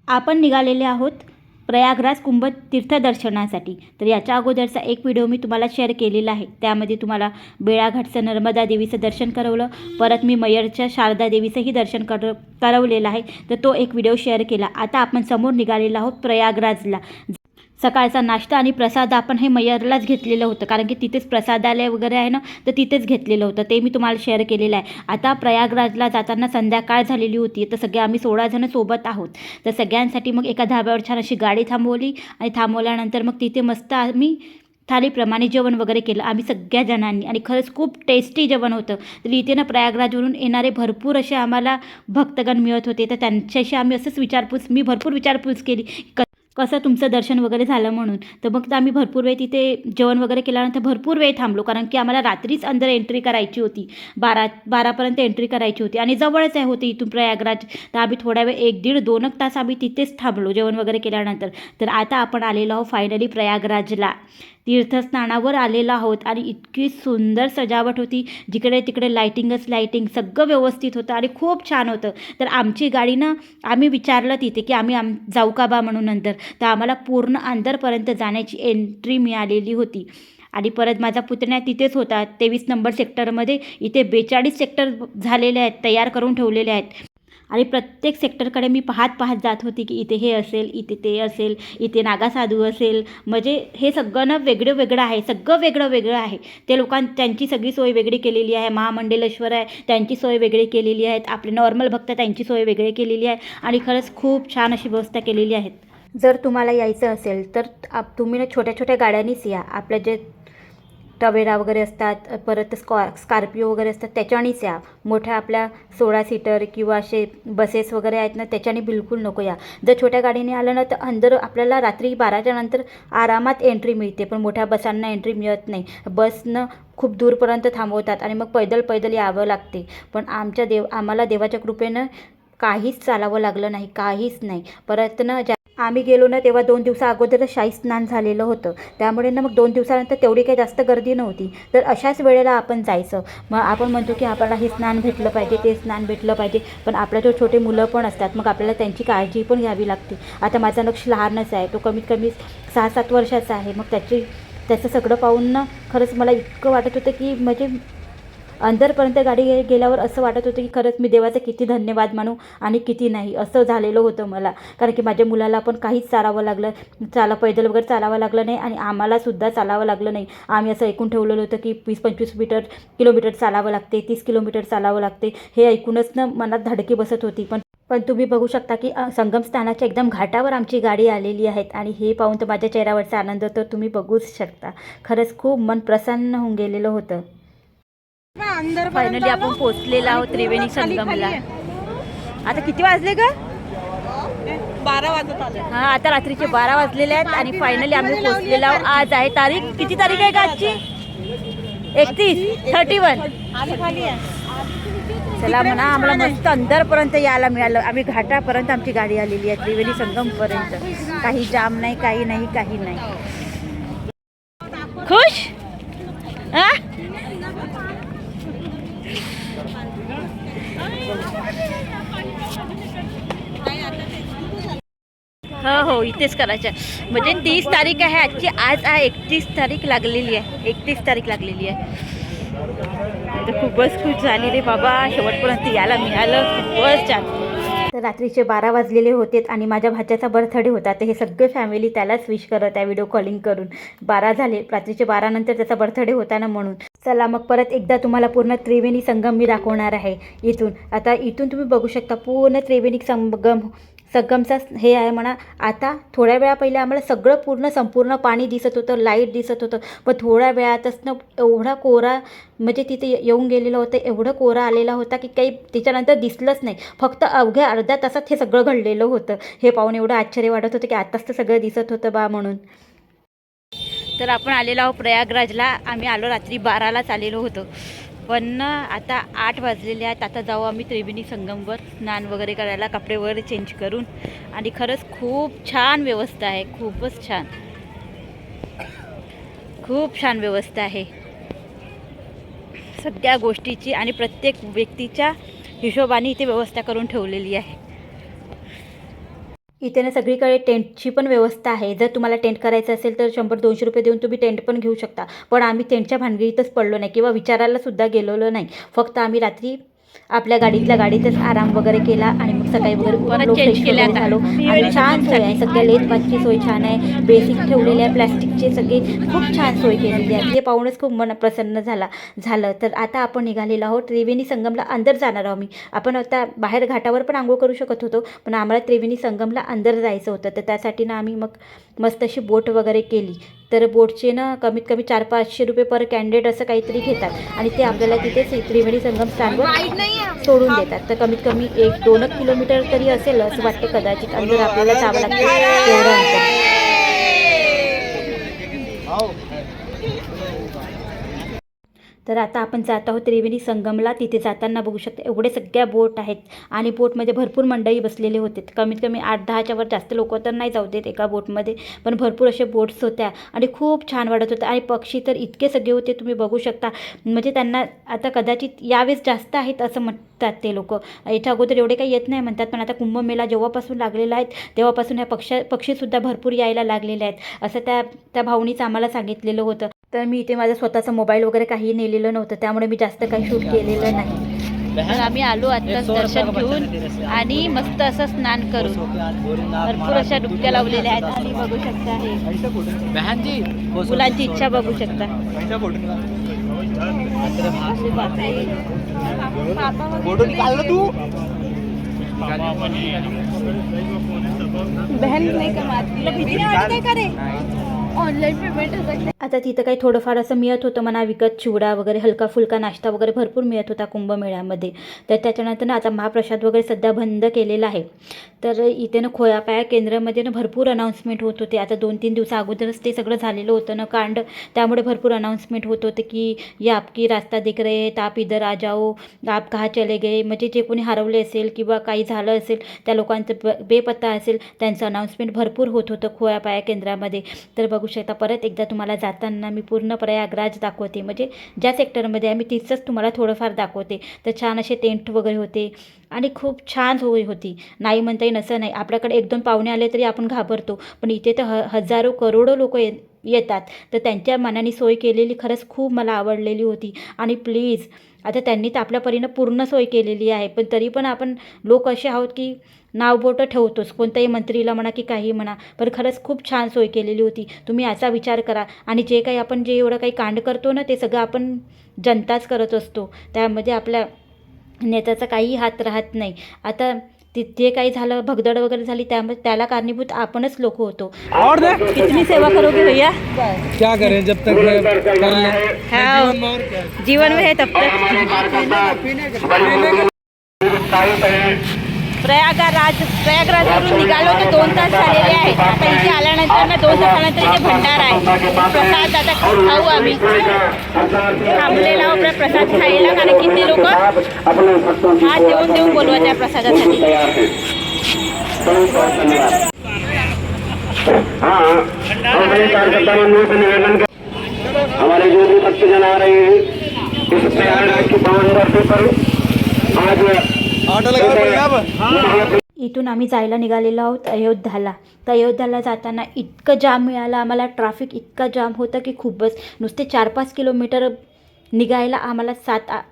आपण निघालेले आहोत प्रयागराज कुंभ तीर्थदर्शनासाठी। तर याच्या अगोदरचा एक व्हिडिओ मी तुम्हाला शेअर केलेला आहे, त्यामध्ये तुम्हाला बेळाघाटचं नर्मदा देवीचं दर्शन करवलं, परत मी मयरच्या शारदा देवीचंही दर्शन करवलेलं आहे। तर तो एक व्हिडिओ शेअर केला। आता आपण समोर निघालेलो आहोत प्रयागराजला। सकाळचा नाश्ता आणि प्रसाद आपण हे मय्यरलाच घेतलेलं होतं, कारण की तिथेच प्रसादालय वगैरे आहे ना, तर तिथेच घेतलेलं होतं, ते मी तुम्हाला शेअर केलेलं आहे। आता प्रयागराजला जाताना संध्याकाळ झालेली होती, तर सगळे आम्ही 16 जण सोबत आहोत। तर सगळ्यांसाठी मग एका धाब्यावर छान अशी गाडी थांबवली आणि थांबवल्यानंतर मग तिथे मस्त आम्ही थालीप्रमाणे जेवण वगैरे केलं आम्ही सगळ्या जणांनी, आणि खरंच खूप टेस्टी जेवण होतं। तर इथे ना प्रयागराजवरून येणारे भरपूर असे आम्हाला भक्तगण मिळत होते, तर त्यांच्याशी आम्ही असंच मी भरपूर विचारपूस केली कसं तुमचं दर्शन वगैरे झालं म्हणून। तर मग आम्ही भरपूर वेळ तिथे जेवण वगैरे केल्यानंतर भरपूर वेळ थांबलो, कारण की आम्हाला रात्रीच अंदर एंट्री करायची होती, 12पर्यंत एंट्री करायची होती आणि जवळच आहे होती इथून प्रयागराज। तर आम्ही थोड्या वेळ 1-1.5-2 तास आम्ही तिथेच थांबलो जेवण वगैरे केल्यानंतर। तर आता आपण आलेलो आहोत फायनली प्रयागराजला, तीर्थस्नानावर आलेलो आहोत आणि इतकी सुंदर सजावट होती, जिकडे तिकडे लाईटिंग सगळं व्यवस्थित होतं आणि खूप छान होतं। तर आमची गाडी ना, आम्ही विचारलं तिथे की आम्ही जाऊ का बा म्हणून नंतर, तर आम्हाला पूर्ण अंदरपर्यंत जाण्याची एंट्री मिळालेली होती। आणि परत माझा पुतण्या तिथेच होता 23 नंबर सेक्टरमध्ये। इथे 42 सेक्टर झालेले आहेत, तयार करून ठेवलेले आहेत, आणि प्रत्येक सेक्टरकडे मी पाहत जात होती की इथे हे असेल, इथे ते असेल, इथे नागासाधू असेल। म्हणजे हे सगळं ना वेगळं आहे, सगळं वेगळं आहे। ते त्यांची सगळी सोय वेगळी केलेली आहे, महामंडलेश्वर आहे त्यांची सोय वेगळी केलेली आहे, आपले नॉर्मल भक्त त्यांची सोय वेगळी केलेली आहे, आणि खरंच खूप छान अशी व्यवस्था केलेली आहे। जर तुम्हाला यायचं असेल तर तुम्ही ना छोट्या गाड्यांनीच या, आपल्या जे टवेरा वगैरे असतात, परत स्कॉर्पिओ वगैरे असतात त्याच्यानेच या। मोठ्या आपल्या 16 सीटर किंवा असे बसेस वगैरे आहेत ना, त्याच्याने बिलकुल नको या। जर छोट्या गाडीने आलं ना, तर अंदर आपल्याला रात्री 12च्या नंतर आरामात एंट्री मिळते, पण मोठ्या बसांना एंट्री मिळत नाही। बसनं खूप दूरपर्यंत थांबवतात आणि मग पैदल यावं लागते। पण आम्हाला देवाच्या कृपेनं काहीच चालावं लागलं नाही, काहीच नाही। परत ना आम्ही गेलो ना, तेव्हा 2 दिवसा अगोदरच शाही स्नान झालेलं होतं, त्यामुळे ना मग 2 दिवसानंतर तेवढी काही जास्त गर्दी नव्हती। तर अशाच वेळेला आपण जायचं। मग आपण म्हणतो की आपल्याला हे स्नान भेटलं पाहिजे, ते स्नान भेटलं पाहिजे, पण आपल्याजवळ छोटे मुलं पण असतात, मग आपल्याला त्यांची काळजी पण घ्यावी लागते। आता माझा नक्ष लहानच आहे, तो कमीत कमी 6-7 वर्षाचा आहे। मग त्याचं सगळं पाहून ना, खरंच मला इतकं वाटत होतं की म्हणजे अंदरपर्यंत गाडी गेल्यावर असं वाटत होतं की खरंच मी देवाचं किती धन्यवाद मानू आणि किती नाही, असं झालेलं होतं मला। कारण की माझ्या मुलाला पण काहीच पैदल वगैरे चालावं लागलं नाही, आणि आम्हालासुद्धा चालावं लागलं नाही। आम्ही असं ऐकून ठेवलेलं होतं की 20-25 किलोमीटर चालावं लागते, 30 किलोमीटर चालावं लागते, हे ऐकूनच ना मनात धडकी बसत होती। पण तुम्ही बघू शकता की संगमस्थानाच्या एकदम घाटावर आमची गाडी आलेली आहे, आणि हे पाहून तर माझ्या चेहऱ्यावरचा आनंद तर तुम्ही बघूच शकता। खरंच खूप मन प्रसन्न होऊन गेलेलं होतं। फायनली आपण पोहोचलेलो आहोत त्रिवेणी संगमला। आता किती वाजले ग? 12 वाजत आले। हां, आता रात्रीचे 12 वाजलेले आहेत आणि फायनली आम्ही पोहोचलेलो आहोत। आज आहे तारीख, किती तारीख आहे का आजची? 31 चला म्हणा, आम्हाला मस्त अंदरपर्यंत यायला मिळालं। आम्ही घाटापर्यंत आमची गाडी आलेली आहे, त्रिवेणी संगमपर्यंत। काही जाम नाही, काही नाही। खुश? हो, इथेच करायचं। म्हणजे 30 तारीख आहे आजची, आज आहे 31 तारीख लागलेली आहे, 31 तारीख लागलेली आहे। तर खूपच खुश झाली रे बाबा, शेवटपर्यंत यायला मिळालं, खूपच छान। तर रात्रीचे 12 वाजलेले होते आणि माझ्या भाच्याचा बर्थडे होता, तर हे सगळे फॅमिली त्यालाच विश करत आहे व्हिडिओ कॉलिंग करून। 12 झाले, रात्रीचे 12 नंतर त्याचा बर्थडे होता ना, म्हणून। चला मग परत एकदा तुम्हाला पूर्ण त्रिवेणी संगम मी दाखवणार आहे इथून। आता इथून तुम्ही बघू शकता पूर्ण त्रिवेणी संगमचा हे आहे म्हणा। आता थोड्या वेळा पहिले आम्हाला संपूर्ण पाणी दिसत होतं, लाईट दिसत होतं, पण थोड्या वेळातच ना एवढा कोरा, म्हणजे तिथे येऊन गेलेलं होतं, एवढं कोरा आलेला होता की काही त्याच्यानंतर दिसलंच नाही। फक्त अवघ्या अर्ध्या तासात हे सगळं घडलेलं होतं। हे पाहून एवढं आश्चर्य वाटत होतं की आताच तर सगळं दिसत होतं बा म्हणून। तर आपण आलेलो आहोत प्रयागराजला। आम्ही आलो रात्री 12लाच आलेलो होतो, पण आता 8 वाजलेले आहेत। आता जाऊ आम्ही त्रिवेणी संगमवर स्नान वगैरे करायला, कपडे वगैरे चेंज करून। आणि खरंच खूप छान व्यवस्था आहे, खूपच छान, खूप छान व्यवस्था आहे सगळ्या गोष्टीची, आणि प्रत्येक व्यक्तीच्या हिशोबाने इथे व्यवस्था करून ठेवलेली आहे। इथे ना सगळीकडे टेंटची पण व्यवस्था आहे. जर तुम्हाला टेंट करायचं असेल तर 100-200 रुपये देऊन तुम्ही टेंट पण घेऊ शकता. पण आम्ही टेंटच्या भानगडीतच पडलो नाही किंवा विचारायला सुद्धा गेलेलो नाही. फक्त आम्ही रात्री आपल्या गाडीतच आराम वगैरे केला आणि मग सकाळी वगैरे उठलो, फ्रेश वगैरे झालो. आणि छान सोय आहे, सगळ्या लेटपातची सोय छान आहे, बेसिक ठेवलेले आहे, प्लॅस्टिकचे सगळे खूप छान सोय केलेली आहे. ते पाहूनच खूप मन प्रसन्न झालं. तर आता आपण निघालेलो आहोत त्रिवेणी संगमला अंदर जाणार आहोत. आपण आता बाहेर घाटावर पण आंघोळ करू शकत होतो, पण आम्हाला त्रिवेणी संगमला अंदर जायचं होतं. तर त्यासाठी ना आम्ही मग मस्त अशी बोट वगैरे केली. तर बोटचे ना कमीत कमी 400-500 रुपये पर कॅन्डिडेट असं काहीतरी घेतात आणि ते आपल्याला तिथेच त्रिवेणी संगम स्टँडवर सोडून देतात. तर कमीत कमी 1-2 किलोमीटर तरी असेल असं वाटते कदाचित, अंदर आपल्याला जावं लागतं तेवढं अंतर. तर आता आपण जात आहोत त्रिवेणी संगमला. तिथे जाताना बघू शकता एवढे सगळ्या बोट आहेत आणि बोटमध्ये भरपूर मंडळी बसलेले होते. कमीत कमी 8-10च्या वर जास्त लोक तर नाही जाऊ देत एका बोटमध्ये, पण भरपूर असे बोट्स होत्या आणि खूप छान वाटत होतं. आणि पक्षी तर इतके सगळे होते तुम्ही बघू शकता. म्हणजे त्यांना आता कदाचित यावेळेस जास्त आहेत असं म्हणतात ते लोक. याच्या अगोदर एवढे काही येत नाही म्हणतात, पण आता कुंभमेळा जेव्हापासून लागलेला आहे तेव्हापासून ह्या पक्षीसुद्धा भरपूर यायला लागलेले आहेत असं त्या भाऊनीच आम्हाला सांगितलेलं होतं. तर मी इथे माझा स्वतःचा मोबाईल वगैरे काही नेलेलं नव्हतं, त्यामुळे मी जास्त काही शूट केलेलं नाही. तर आम्ही आलो आता दर्शन घेऊन आणि मस्त असं स्नान करून भरपूर अशा डुबक्या लावलेल्या आहेत आणि बघू शकता हे मुलांची इच्छा बघू शकता. बहन नाही कमात भीती नाही वाटत काय करे ऑनलाईन पेमेंट. आता तिथं काही थोडंफार असं मिळत होतं म्हणा, विकत चिवडा वगैरे हलका फुलका नाश्ता वगैरे भरपूर मिळत होता कुंभमेळ्यामध्ये. तर त्याच्यानंतर ना आता महाप्रसाद वगैरे सध्या बंद केलेला आहे. तर इथे ना खोयापाया केंद्रामध्ये ना भरपूर अनाऊन्समेंट होत होते. आता 2-3 दिवसा अगोदरच ते सगळं झालेलं होतं ना कांड, त्यामुळे भरपूर अनाऊन्समेंट होत होते की ये आपकी रास्ता दिख रहे हैं, आप इधर आ जाओ, आप कहाँ चले गए. म्हणजे जे कोणी हरवले असेल किंवा काही झालं असेल त्या लोकांचं बेपत्ता असेल त्यांचं अनाऊन्समेंट भरपूर होत होतं खोयापाया केंद्रामध्ये. तर बघू शकता परत एकदा तुम्हाला जाताना मी पूर्ण प्रयागराज दाखवते, म्हणजे ज्या सेक्टरमध्ये आहे मी तिथंच तुम्हाला थोडंफार दाखवते. तर छान असे टेंट वगैरे होते आणि खूप छान सोय होती. नाही म्हणता येईल असं नाही, आपल्याकडे 1-2 पाहुणे आले तरी आपण घाबरतो, पण इथे तर हजारो करोडो लोक येतात. तर त्यांच्या मनाने सोय केलेली खरंच खूप मला आवडलेली होती. आणि प्लीज आता त्यांनी तर आपल्या परीनं पूर्ण सोय केलेली आहे, पण तरी पण आपण लोक असे आहोत की नावबोटं ठेवतोच कोणत्याही मंत्रीला म्हणा की काही म्हणा, पण खरंच खूप छान सोय केलेली होती. तुम्ही याचा विचार करा. आणि जे काही आपण जे एवढं काही कांड करतो ना ते सगळं आपण जनताच करत असतो, त्यामध्ये आपल्या नेत्याचा काही हात राहत नाही. आता तिथे काही झालं भगदड वगैरे झाली त्यामुळे त्याला कारणीभूत आपणच लोक होतो. और दे कितनी सेवा करोगे भैया, क्या करें जब तक कर लें हाँ जीवन में है तब तक. प्रयागराजवरून निघालो तर 2 तास झालेले आहेत. आता इथे आल्यानंतर ना 2 तासानंतर इथे भंडारा आहे. प्रसाद आता खाऊ आम्ही, थांबलेला आपला प्रसाद खायला, कारण की ते लोक हात देऊन बोलवत आहे प्रसादासाठी. हमारे जो भी भक्तजन आ रहे हैं इस प्रयागराज की पावन धरती पर आज ऑटो लगा पड़ेगा अब. इथून आम्ही जायला निघालेलो आहोत अयोध्याला. तर अयोध्याला जाताना इतकं जाम मिळालं आम्हाला, ट्रॅफिक इतका जाम होतं की खूपच. नुसते 4-5 किलोमीटर निघायला आम्हाला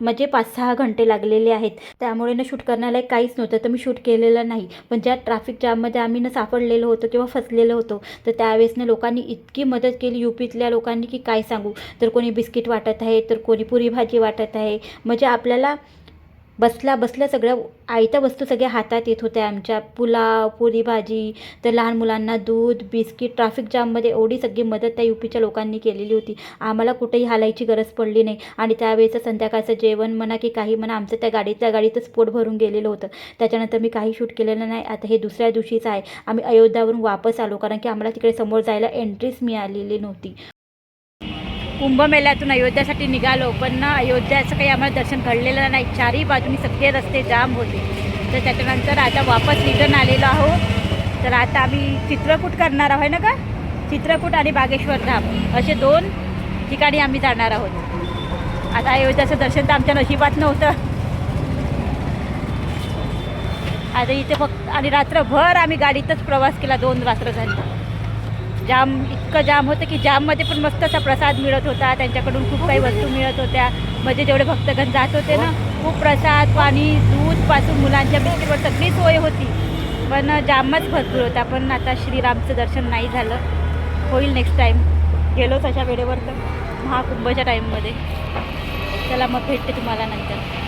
5-6 घंटे लागलेले आहेत. त्यामुळे ना शूट करण्याला काहीच नव्हतं, तर मी शूट केलेलं नाही. पण ज्या ट्रॅफिक जाममध्ये आम्ही ना सापडलेलो होतो किंवा फसलेलो होतो, तर त्यावेळेस ना लोकांनी इतकी मदत केली यूपीतल्या लोकांनी की काय सांगू. तर कोणी बिस्किट वाटत आहे, तर कोणी पुरी भाजी वाटत आहे. म्हणजे आपल्याला बसल्या सगळ्या आयत्या वस्तू सगळ्या हातात येत होत्या आमच्या. पुलाव, पुरी भाजी, तर लहान मुलांना दूध, बिस्किट. ट्रॅफिक जाममध्ये एवढी सगळी मदत त्या यूपीच्या लोकांनी केलेली होती. आम्हाला कुठेही हालायची गरज पडली नाही. आणि त्यावेळेचं संध्याकाळचं जेवण म्हणा की काही म्हणा आमचं त्या गाडीतच पोट भरून गेलेलं होतं. त्याच्यानंतर मी काही शूट केलेलं नाही. आता हे दुसऱ्या दिवशीच आहे. आम्ही अयोध्यावरून वापस आलो, कारण की आम्हाला तिकडे समोर जायला एंट्रीच मिळालेली नव्हती. कुंभमेळ्यातून अयोध्यासाठी निघालो, पण ना अयोध्याचं काही आम्हाला दर्शन घडलेलं नाही. 4ही बाजूनी सगळे रस्ते जाम होते. तर त्याच्यानंतर आता वापस रिटर्न आलेलो आहोत. तर आता आम्ही चित्रकूट करणार आहोत ना का, चित्रकूट आणि बागेश्वर धाम असे 2 ठिकाणी आम्ही जाणार आहोत. आता अयोध्याचं दर्शन तर आमच्या नशिबात नव्हतं. आता इथे फक्त आणि रात्रभर आम्ही गाडीतच प्रवास केला, 2 रात्र झाली. जाम इतकं जाम होतं की जाममध्ये पण मस्त असा प्रसाद मिळत होता, त्यांच्याकडून खूप काही वस्तू मिळत होत्या. म्हणजे जेवढे भक्तगण जात होते ना, खूप प्रसाद, पाणी, दूधपासून मुलांच्या बिस्किटवर सगळी सोय होती. पण जामच भरपूर होता. पण आता श्रीरामचं दर्शन नाही झालं, होईल नेक्स्ट टाईम. गेलोच अशा वेळेवर तर महाकुंभच्या टाईममध्ये. चला मग भेटते तुम्हाला नंतर.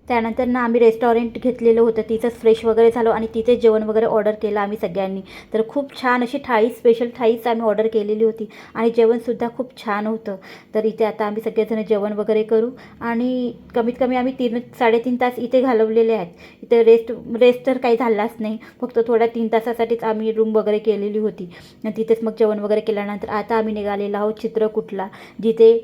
त्यानंतर ना आम्ही रेस्टॉरंट घेतलेलं होतं, तिथंच फ्रेश वगैरे झालो आणि तिथेच जेवण वगैरे ऑर्डर केलं आम्ही सगळ्यांनी. तर खूप छान अशी थाळी, स्पेशल थाळीच आम्ही ऑर्डर केलेली होती आणि जेवणसुद्धा खूप छान होतं. तर इथे आता आम्ही सगळेजण जेवण वगैरे करू आणि कमीत कमी आम्ही 3-3.5 तास इथे घालवलेले आहेत. इथे रेस्ट तर काही झालाच नाही, फक्त थोड्या 3 तासासाठीच आम्ही रूम वगैरे केलेली होती आणि तिथेच मग जेवण वगैरे केल्यानंतर आता आम्ही निघालेलो आहोत चित्रकूटला, जिथे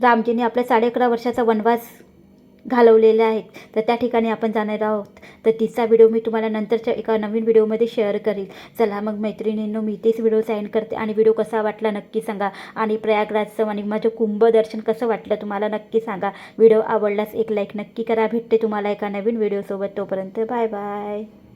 रामजीने आपल्या 11.5 वर्षाचा वनवास घालवलेले आहेत. तर त्या ठिकाणी आपण जाणार आहोत. तर तिचा व्हिडिओ मी तुम्हाला नंतरच्या एका नवीन व्हिडिओमध्ये शेअर करेल. चला मग मैत्रिणींनो, मी तेच व्हिडिओ सेंड करते आणि व्हिडिओ कसा वाटला नक्की सांगा आणि प्रयागराजचं आणि माझं कुंभ दर्शन कसं वाटलं तुम्हाला नक्की सांगा. व्हिडिओ आवडल्यास एक लाईक नक्की करा. भेटते तुम्हाला एका नवीन व्हिडिओसोबत. तोपर्यंत बाय बाय.